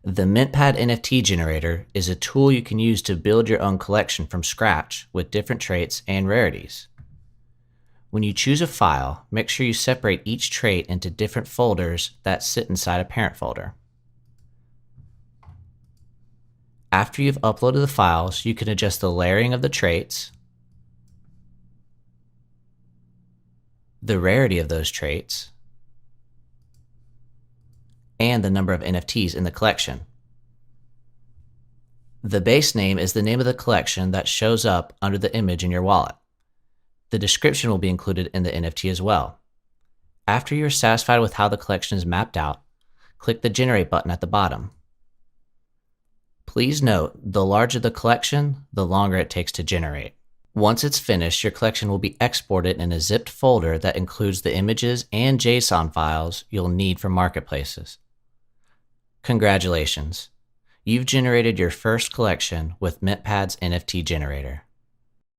The Mintpad NFT generator is a tool you can use to build your own collection from scratch with different traits and rarities. When you choose a file, make sure you separate each trait into different folders that sit inside a parent folder. After you've uploaded the files, you can adjust the layering of the traits, the rarity of those traits, and the number of NFTs in the collection. The base name is the name of the collection that shows up under the image in your wallet. The description will be included in the NFT as well. After you're satisfied with how the collection is mapped out, click the Generate button at the bottom. Please note, the larger the collection, the longer it takes to generate. Once it's finished, your collection will be exported in a zipped folder that includes the images and JSON files you'll need for marketplaces. Congratulations! You've generated your first collection with Mintpad's NFT generator.